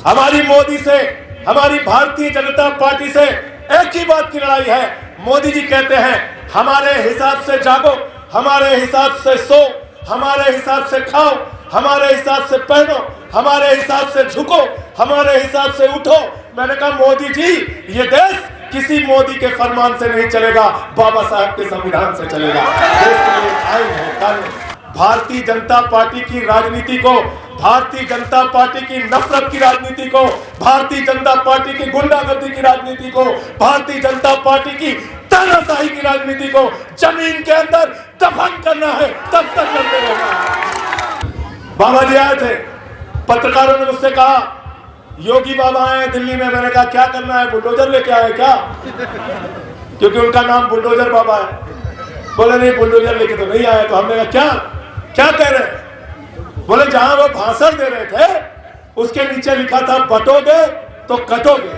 हमारी मोदी से, हमारी भारतीय जनता पार्टी से एक ही बात की लड़ाई है। मोदी जी कहते हैं हमारे हिसाब से जागो, हमारे हिसाब से सो, हमारे हिसाब से खाओ, हमारे हिसाब से पहनो, हमारे हिसाब से झुको, हमारे हिसाब से उठो। मैंने कहा मोदी जी, ये देश किसी मोदी के फरमान से नहीं चलेगा, बाबा साहब के संविधान से चलेगा। देश के लिए आइन है, कानून। भारतीय जनता पार्टी की राजनीति को, भारतीय जनता पार्टी की नफरत की राजनीति को, भारतीय जनता पार्टी की गुंडागर्दी की राजनीति को, भारतीय जनता पार्टी की तानाशाही की राजनीति को जमीन के अंदर दफन करना है, तब तक करते रहना है। बाबा जी आए थे, पत्रकारों ने मुझसे कहा योगी बाबा आए दिल्ली में। मैंने कहा क्या करना है, बुलडोजर लेके आए क्या? क्योंकि उनका नाम बुलडोजर बाबा है। बोले नहीं, बुलडोजर लेके तो नहीं आए। तो हमने कहा क्या क्या कह रहे? बोले जहां वो भाषण दे रहे थे उसके नीचे लिखा था बटोगे तो कटोगे।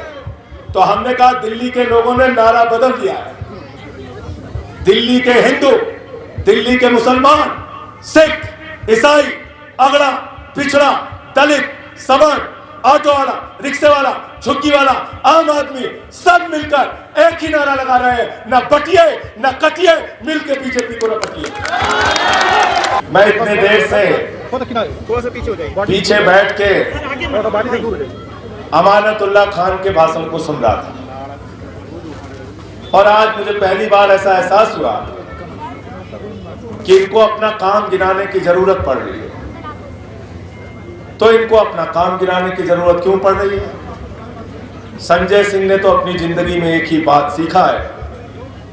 तो हमने कहा दिल्ली के लोगों ने नारा बदल दिया है। दिल्ली के हिंदू, दिल्ली के मुसलमान, सिख, ईसाई, अगड़ा, पिछड़ा, दलित, सवर्ण, ऑटो वाला, रिक्शे वाला, झुग्गी वाला, आम आदमी सब मिलकर एक ही नारा लगा रहे हैं, न बटिए न कटिए, मिलकर बीजेपी को रपटिए। मैं इतने देर से पीछे बैठ के अमानतुल्लाह खान के भाषण को सुन रहा था और आज मुझे पहली बार ऐसा एहसास हुआ कि इनको अपना काम गिनाने की जरूरत पड़ रही है। तो इनको अपना काम गिनाने की जरूरत क्यों पड़ रही है? संजय सिंह ने तो अपनी जिंदगी में एक ही बात सीखा है,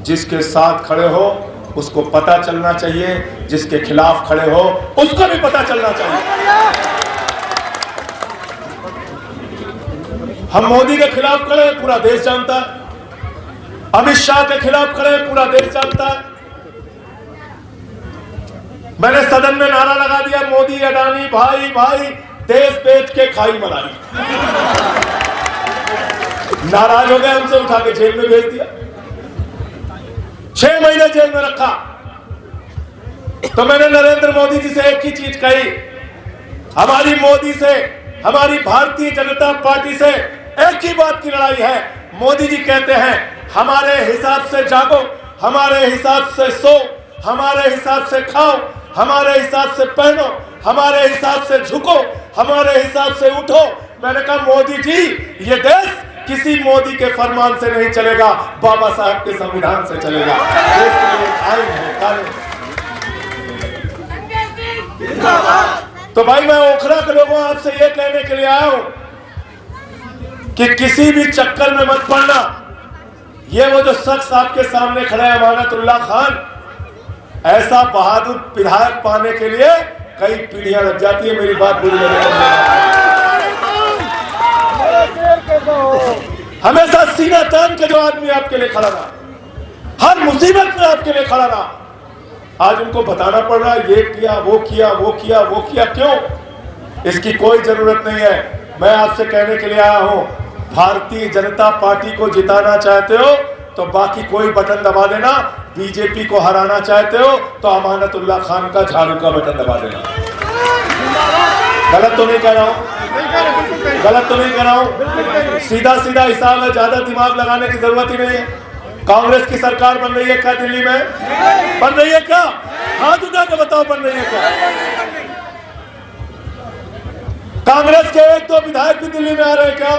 जिसके साथ खड़े हो उसको पता चलना चाहिए, जिसके खिलाफ खड़े हो उसको भी पता चलना चाहिए। हम मोदी के खिलाफ खड़े हैं, पूरा देश जानता है। अमित शाह के खिलाफ खड़े हैं, पूरा देश जानता है। मैंने सदन में नारा लगा दिया मोदी अडानी भाई भाई, देश बेच के खाई मलाई। नाराज हो गए, हमसे उठा के जेल में भेज दिया, 6 महीने जेल में रखा। तो मैंने नरेंद्र मोदी जी से एक ही चीज कही, हमारी मोदी से, हमारी भारतीय जनता पार्टी से एक ही बात की लड़ाई है। मोदी जी कहते हैं हमारे हिसाब से जागो, हमारे हिसाब से सो, हमारे हिसाब से खाओ, हमारे हिसाब से पहनो, हमारे हिसाब से झुको, हमारे हिसाब से उठो। मैंने कहा मोदी जी, ये देश किसी मोदी के फरमान से नहीं चलेगा, बाबा साहब के संविधान से चलेगा। देश के लिए आइन है, कानून। तो भाई मैं ओखला के लोगों आपसे ये कहने के लिए आया हूं कि किसी भी चक्कर में मत पड़ना। ये वो जो शख्स आपके सामने खड़ा है अमानतुल्लाह खान, ऐसा बहादुर विधायक पाने के लिए कई पीढ़ियां लग जाती है। मेरी बात बुरी लगे, हमेशा सीना तान के जो आदमी आपके लिए खड़ा रहा, हर मुसीबत में आपके लिए खड़ा रहा, आज उनको बताना पड़ रहा है ये किया वो किया वो किया वो किया। क्यों? इसकी कोई जरूरत नहीं है। मैं आपसे कहने के लिए आया हूं, भारतीय जनता पार्टी को जिताना चाहते हो तो बाकी कोई बटन दबा देना। बीजेपी को हराना चाहते हो तो अमानतुल्लाह खान का झाड़ू का बटन दबा देना। गलत तो नहीं कह रहा हूं, गलत तो नहीं कह रहा हूं। सीधा सीधा हिसाब है, ज्यादा दिमाग लगाने की जरूरत ही नहीं है। कांग्रेस की सरकार बन रही है क्या दिल्ली में? बन रही है क्या? हाथ उठा के बताओ, बन रही है क्या? कांग्रेस के 1-2 विधायक भी दिल्ली में आ रहे हैं क्या?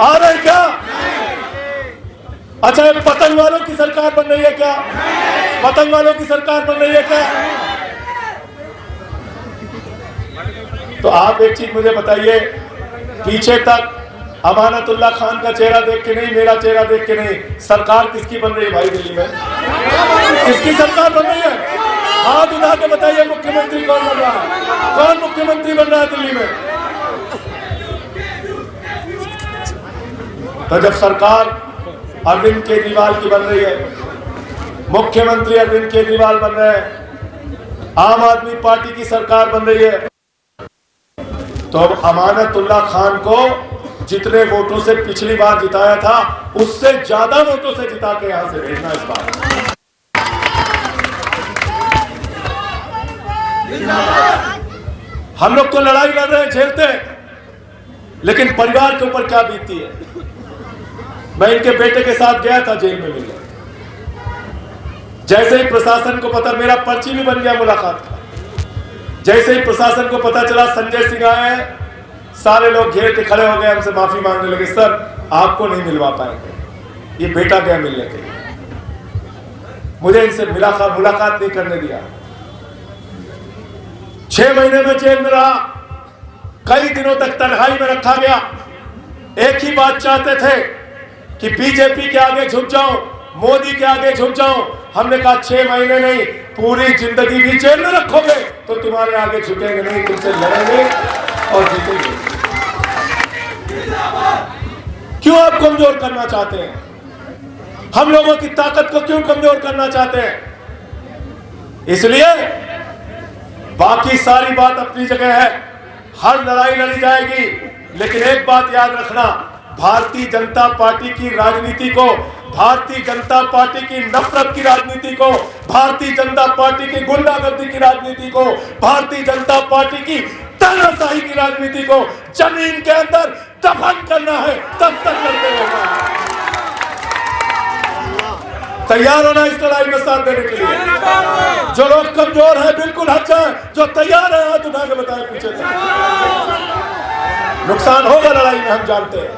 आ रहे हैं क्या? अच्छा, पतंग वालों की सरकार बन रही है क्या? पतंग वालों की सरकार बन रही है क्या? तो आप एक चीज मुझे बताइए, पीछे तक अमानतुल्लाह खान का चेहरा देख के नहीं, मेरा चेहरा देख के नहीं, सरकार किसकी बन रही है भाई दिल्ली में? किसकी सरकार बन रही है? हाथ उठा के बताइए मुख्यमंत्री कौन बन रहा है? कौन मुख्यमंत्री बन रहा है दिल्ली में? तो जब सरकार अरविंद केजरीवाल की बन रही है, मुख्यमंत्री अरविंद केजरीवाल बन रहे हैं, आम आदमी पार्टी की सरकार बन रही है, तो अब अमानतुल्लाह खान को जितने वोटों से पिछली बार जिताया था उससे ज्यादा वोटों से जिता के यहां से भेजना इस बार। हम लोग तो लड़ाई लड़ रहे हैं, झेलते हैं, लेकिन परिवार के ऊपर क्या बीतती है। मैं इनके बेटे के साथ गया था जेल में मिलने, जैसे ही प्रशासन को पता, मेरा पर्ची भी बन गया मुलाकात का, जैसे ही प्रशासन को पता चला संजय सिंह आए हैं, सारे लोग घेर के खड़े हो गए, हमसे माफी मांगने लगे, सर आपको नहीं मिलवा पाएंगे, ये बेटा गया मिलने के लिए, मुझे इनसे मुलाकात नहीं करने दिया। 6 महीने में जेल में रहा, कई दिनों तक तन्हाई में रखा गया। एक ही बात चाहते थे कि बीजेपी के आगे झुक जाओ, मोदी के आगे झुक जाओ। हमने कहा 6 महीने नहीं, पूरी जिंदगी भी जेल में रखोगे तो तुम्हारे आगे झुकेंगे नहीं, तुमसे लड़ेंगे और जीतेंगे। क्यों आप कमजोर करना चाहते हैं? हम लोगों की ताकत को क्यों कमजोर करना चाहते हैं? इसलिए बाकी सारी बात अपनी जगह है, हर लड़ाई लड़ी जाएगी, लेकिन एक बात याद रखना, भारतीय जनता पार्टी की राजनीति को, भारतीय जनता पार्टी की नफरत की राजनीति को, भारतीय जनता पार्टी की गुंडागर्दी की राजनीति को, भारतीय जनता पार्टी की तानाशाही की राजनीति को जमीन के अंदर दफन करना है, तब तक लड़ते रहना है। तैयार होना इस लड़ाई में साथ देने के लिए। जो लोग कमजोर हैं बिल्कुल हट जाए, जो तैयार है हाथ उठा के बताएं पीछे से। नुकसान होगा लड़ाई में, हम जानते हैं,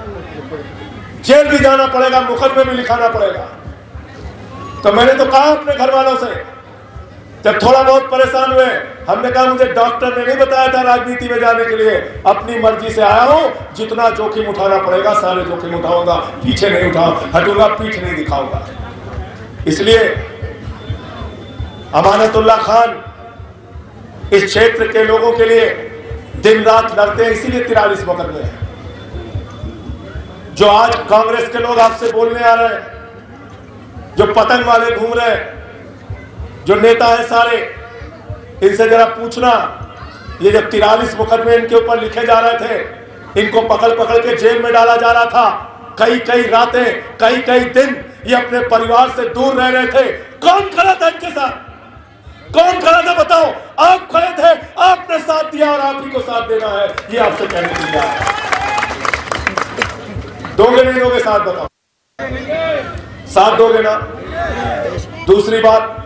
जेल भी जाना पड़ेगा, मुकदमे भी लिखाना पड़ेगा। तो मैंने तो कहा अपने घर वालों से, जब थोड़ा बहुत परेशान हुए, हमने कहा मुझे डॉक्टर ने नहीं बताया था राजनीति में जाने के लिए, अपनी मर्जी से आया हूं, जितना जोखिम उठाना पड़ेगा सारे जोखिम उठाऊंगा, पीछे नहीं हटूंगा, पीठ नहीं दिखाऊंगा। इसलिए अमानतुल्लाह खान इस क्षेत्र के लोगों के लिए दिन रात लड़ते हैं, इसीलिए 43 मुकदमे हैं। जो आज कांग्रेस के लोग आपसे बोलने आ रहे हैं, जो पतंग वाले घूम रहे हैं, जो नेता हैं सारे, इनसे जरा पूछना, ये जब 43 मुकदमे इनके ऊपर लिखे जा रहे थे, इनको पकड़ पकड़ के जेल में डाला जा रहा था, कई रातें, कई दिन ये अपने परिवार से दूर रह रहे थे। कौन खड़ा था इनके साथ? कौन खड़ा था बताओ? आप खड़े थे, आपने साथ दिया और आप ही को साथ देना है, ये आपसे कहने के लिए आया। दोगे नहीं दोगे साथ? बताओ, साथ दोगे ना? दूसरी बात,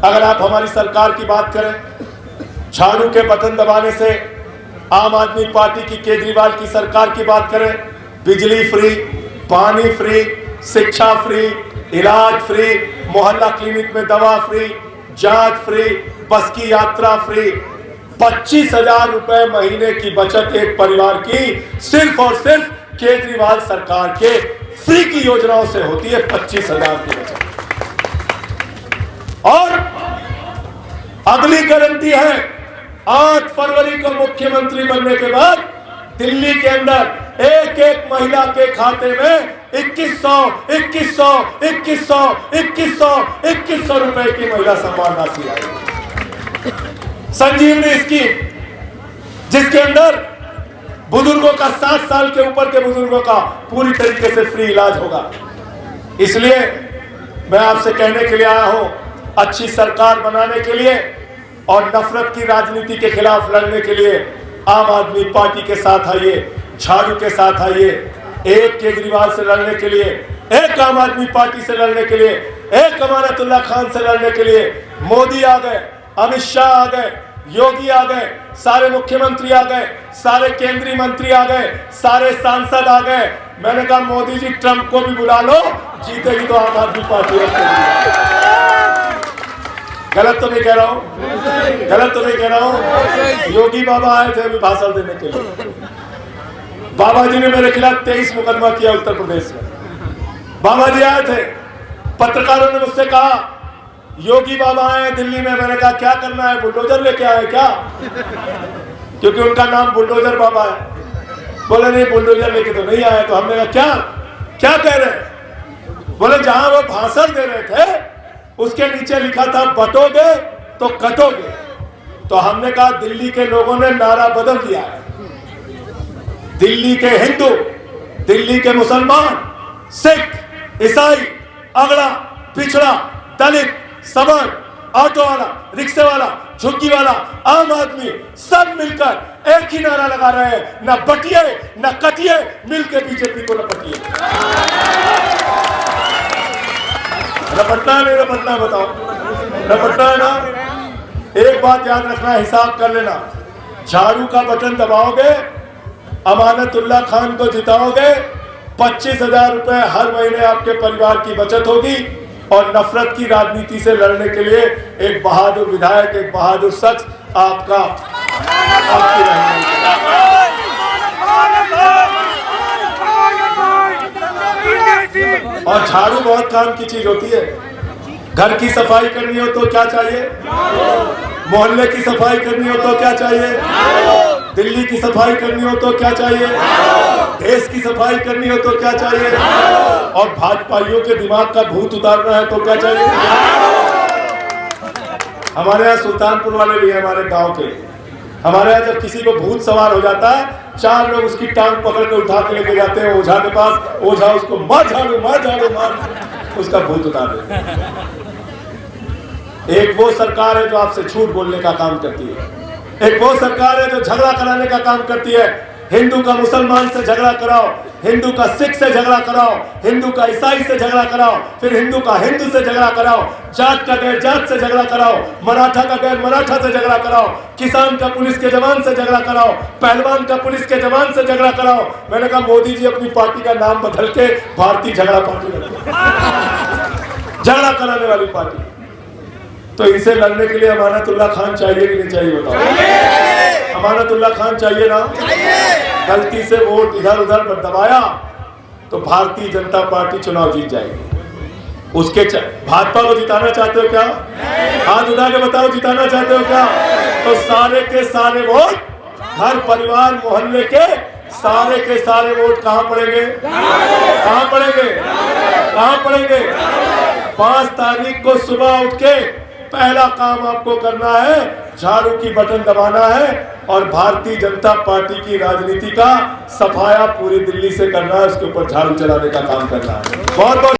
अगर आप हमारी सरकार की बात करें, झाड़ू के बटन दबाने से आम आदमी पार्टी की केजरीवाल की सरकार की बात करें, बिजली फ्री, पानी फ्री, शिक्षा फ्री, इलाज फ्री, मोहल्ला क्लिनिक में दवा फ्री, जांच फ्री, बस की यात्रा फ्री, 25,000 रुपए महीने की बचत एक परिवार की सिर्फ और सिर्फ केजरीवाल सरकार के फ्री की योजनाओं से होती है। 25,000 की बचत। और अगली गारंटी है, 8 फरवरी को मुख्यमंत्री बनने के बाद दिल्ली के अंदर एक महिला के खाते में 2100 रुपए की महिला सम्मान राशि आएगी। संजीवनी स्कीम, जिसके अंदर बुजुर्गों का 60 साल के ऊपर के बुजुर्गों का पूरी तरीके से फ्री इलाज होगा। इसलिए मैं आपसे कहने के लिए आया हूं, अच्छी सरकार बनाने के लिए और नफरत की राजनीति के खिलाफ लड़ने के लिए आम आदमी पार्टी के साथ आइए, झाड़ू के साथ आइए, एक केजरीवाल से लड़ने के लिए, एक आम आदमी पार्टी से लड़ने के लिए, एक अमानतुल्लाह खान से लड़ने के लिए मोदी आ गए, अमित शाह आ गए, योगी आ गए, सारे मुख्यमंत्री आ गए, सारे केंद्रीय मंत्री आ गए, सारे सांसद आ गए। मैंने कहा मोदी जी ट्रंप को भी बुला लो, जीतेगी तो आम आदमी पार्टी। गलत तो नहीं कह रहा हूं? गलत तो नहीं कह रहा हूं? योगी बाबा आए थे अभी भाषण देने के लिए। बाबा जी ने मेरे खिलाफ 23 मुकदमा किया उत्तर प्रदेश में। बाबा जी आए थे, पत्रकारों ने मुझसे कहा योगी बाबा आए दिल्ली में। मैंने कहा क्या करना है, बुलडोजर लेके आए क्या? क्योंकि उनका नाम बुलडोजर बाबा है। बोले नहीं, बुलडोजर लेके तो नहीं आए। तो हमने कहा क्या कह रहे हैं? बोले जहां वो भाषण दे रहे थे उसके नीचे लिखा था बटोगे तो कटोगे। तो हमने कहा दिल्ली के लोगों ने नारा बदल दिया है। दिल्ली के हिंदू, दिल्ली के मुसलमान, सिख, ईसाई, अगड़ा, पिछड़ा, दलित, सवर्ण, ऑटो वाला, रिक्शे वाला, झुग्गी वाला, आम आदमी सब मिलकर एक ही नारा लगा रहे हैं, न बटिए न कटिए, मिलकर बीजेपी को न पटिए। रपटना है नहीं रपटना, बताओ रपटना है ना। एक बात याद रखना, हिसाब कर लेना, झाड़ू का बटन दबाओगे, अमानतुल्लाह खान को जिताओगे, 25,000 रुपए हर महीने आपके परिवार की बचत होगी और नफरत की राजनीति से लड़ने के लिए एक बहादुर विधायक, एक बहादुर शख्स आपकी और झाड़ू बहुत काम की चीज होती है। घर की सफाई करनी हो तो क्या चाहिए, मोहल्ले की सफाई करनी हो तो क्या चाहिए, दिल्ली की सफाई करनी हो तो क्या चाहिए, देश की सफाई करनी हो तो क्या चाहिए, और भाजपाइयों के दिमाग का भूत उतारना है तो क्या चाहिए। हमारे यहाँ सुल्तानपुर वाले भी हैं, हमारे गांव के, हमारे यहाँ जब किसी को भूत सवार हो जाता है, 4 लोग उसकी टांग पकड़ के उठा के लेके जाते हैं ओझा के पास, ओझा उसको मार झाड़ू मार, उसका भूत उतार देते। एक वो सरकार है जो आपसे झूठ बोलने का काम करती है, एक वो सरकार है जो झगड़ा कराने का काम करती है। हिंदू का मुसलमान से झगड़ा कराओ, हिंदू का सिख से झगड़ा कराओ, हिंदू का ईसाई से झगड़ा कराओ, फिर हिंदू का हिंदू से झगड़ा कराओ, जात का गैर जात से झगड़ा कराओ, मराठा का गैर मराठा से झगड़ा कराओ, किसान का पुलिस के जवान से झगड़ा कराओ, पहलवान का पुलिस के जवान से झगड़ा कराओ। मैंने कहा मोदी जी अपनी पार्टी का नाम बदल के भारतीय झगड़ा पार्टी रखो, झगड़ा कराने वाली पार्टी। तो इनसे लड़ने के लिए अमानतुल्लाह खान चाहिए कि नहीं चाहिए, बताओ। अमानतुल्लाह खान चाहिए ना। गलती से वोट इधर उधर पर दबाया तो भारतीय जनता पार्टी चुनाव जीत जाएगी। उसके भाजपा को जिताना चाहते हो क्या, हाथ उठा के बताओ, जिताना चाहते हो क्या। तो सारे के सारे वोट, घर परिवार मोहल्ले के सारे वोट कहां पड़ेंगे, कहां पड़ेंगे, कहां पड़ेंगे। 5 तारीख को सुबह उठ के पहला काम आपको करना है, झाड़ू की बटन दबाना है और भारतीय जनता पार्टी की राजनीति का सफाया पूरी दिल्ली से करना है, उसके ऊपर झाड़ू चलाने का काम करना है। बहुत बहुत